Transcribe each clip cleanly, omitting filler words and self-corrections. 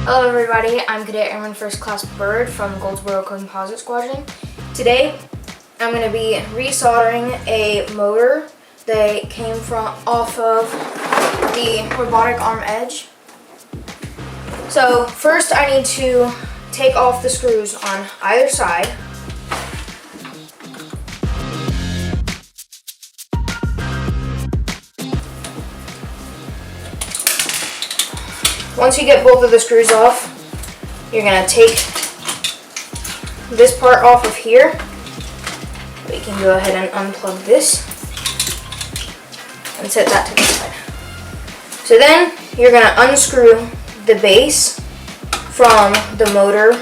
Hello everybody, I'm Cadet Airman First Class Bird from Goldsboro Composite Squadron. Today I'm going to be resoldering a motor that came off of the robotic arm edge. So first I need to take off the screws on either side. Once you get both of the screws off, you're going to take this part off of here. We can go ahead and unplug this and set that to the side. So then you're going to unscrew the base from the motor.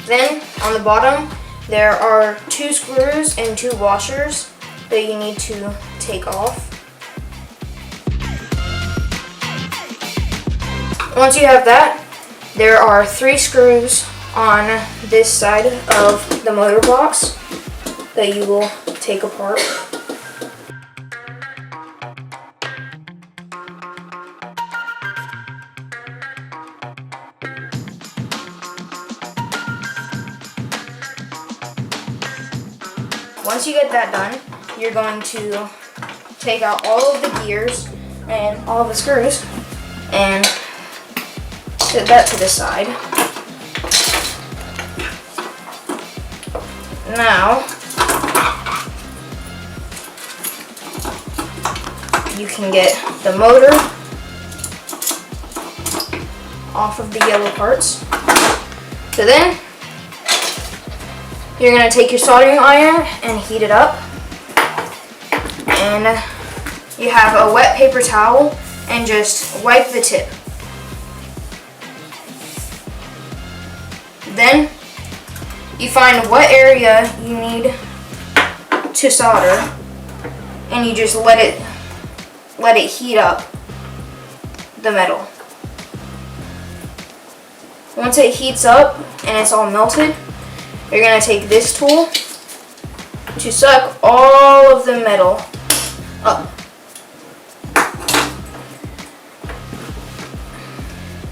Then on the bottom, there are 2 screws and 2 washers that you need to take off. Once you have that, there are 3 screws on this side of the motor box that you will take apart. Once you get that done, you're going to take out all of the gears and all of the screws and set that to the side. Now, you can get the motor off of the yellow parts. So then, you're going to take your soldering iron and heat it up. And you have a wet paper towel and just wipe the tip. Then you find what area you need to solder and you just let it heat up the metal. Once it heats up and it's all melted, you're going to take this tool to suck all of the metal up.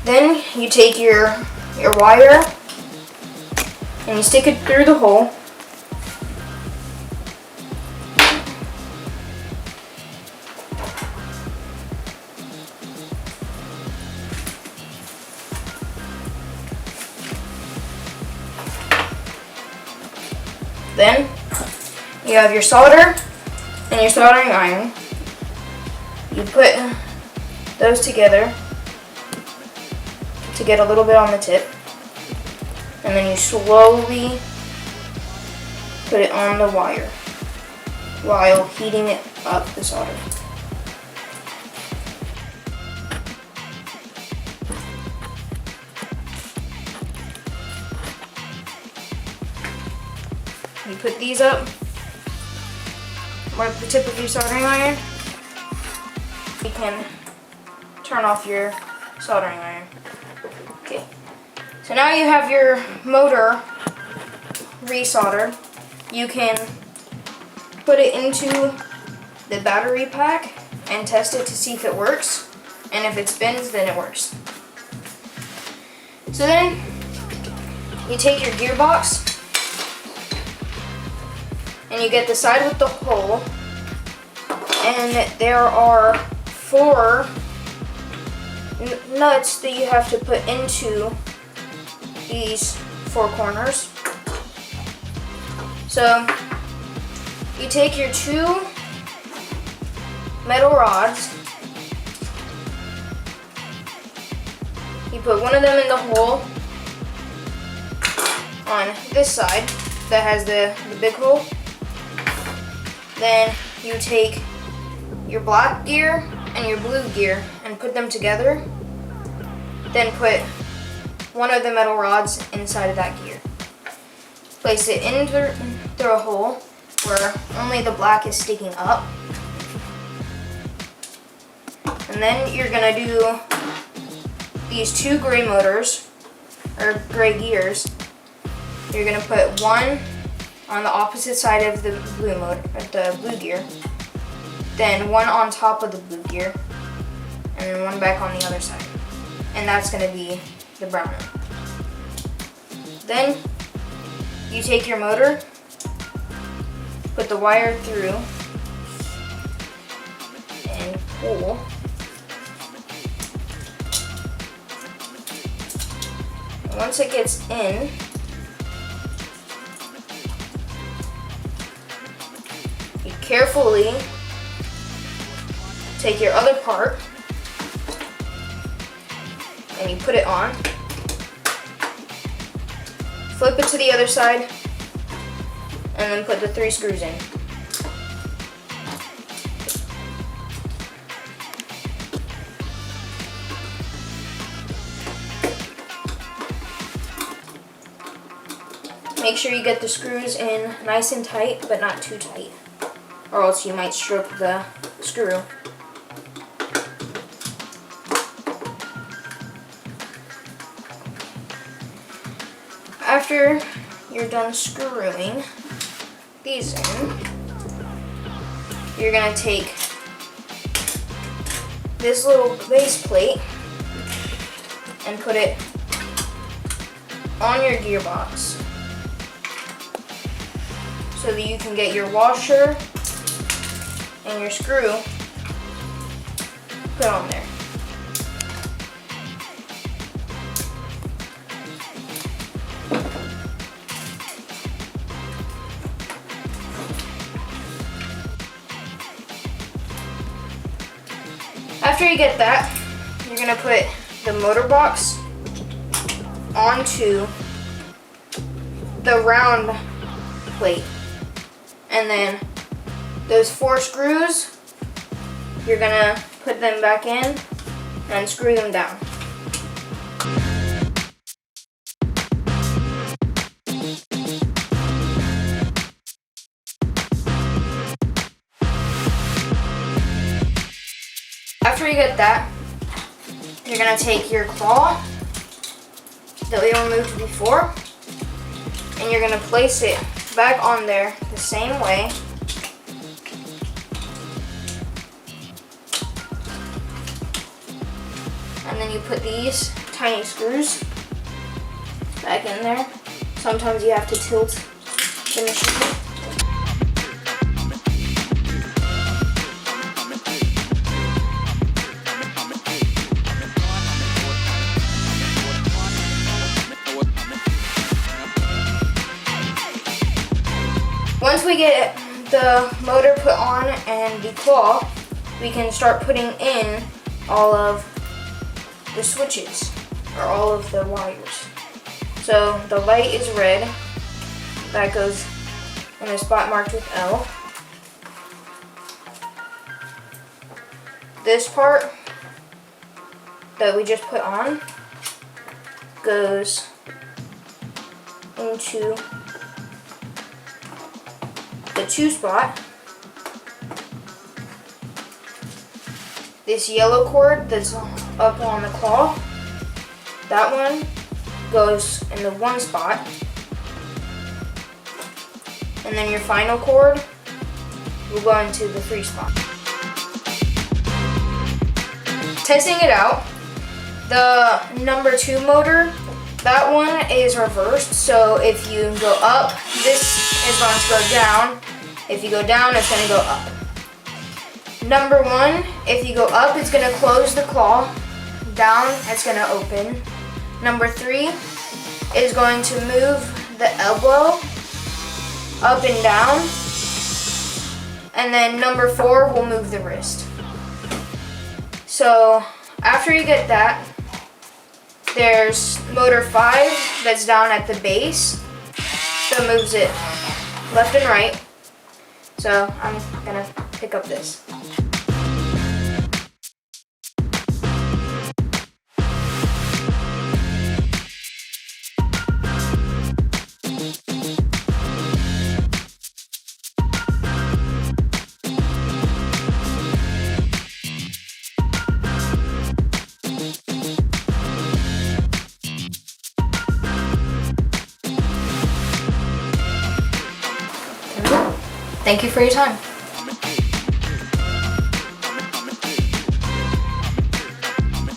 Then you take your wire and you stick it through the hole. Then you have your solder and your soldering iron. You put those together to get a little bit on the tip, and then you slowly put it on the wire while heating it up the solder. You put these up with the tip of your soldering iron. You can turn off your soldering iron. Okay, so now you have your motor resoldered. You can put it into the battery pack and test it to see if it works. And if it spins, then it works. So then you take your gearbox and you get the side with the hole, and there are 4 nuts that you have to put into these 4 corners. So you take your 2 metal rods, you put one of them in the hole on this side that has the big hole. Then you take your black gear and your blue gear and put them together. Then put one of the metal rods inside of that gear. Place it in through a hole where only the black is sticking up. And then you're gonna do these 2 gray motors, or gray gears. You're gonna put one on the opposite side of the blue gear, then one on top of the blue gear, and then one back on the other side. And that's going to be the brown one. Then you take your motor, put the wire through, and pull. And once it gets in, you carefully take your other part and you put it on. Flip it to the other side, and then put the 3 screws in. Make sure you get the screws in nice and tight, but not too tight, or else you might strip the screw. After you're done screwing these in, you're going to take this little base plate and put it on your gearbox so that you can get your washer and your screw put on there. After you get that, you're going to put the motor box onto the round plate. And then those 4 screws, you're going to put them back in and screw them down. After you get that, you're going to take your claw that we removed before, and you're going to place it back on there the same way. And then you put these tiny screws back in there. Sometimes you have to tilt the machine. Once we get the motor put on and the claw, we can start putting in all of the switches, or all of the wires. So the light is red, that goes in a spot marked with L. This part that we just put on goes into the 2 spot. This yellow cord that's up on the claw, that one goes in the 1 spot. And then your final cord will go into the 3 spot. Testing it out, the number 2 motor, that one is reversed, so if you go up, this is going to go down. If you go down, it's going to go up. Number 1, if you go up, it's going to close the claw. Down, it's going to open. Number 3 is going to move the elbow up and down. And then number 4 will move the wrist. So after you get that, there's motor 5 that's down at the base that moves it left and right. So I'm gonna pick up this. Thank you for your time.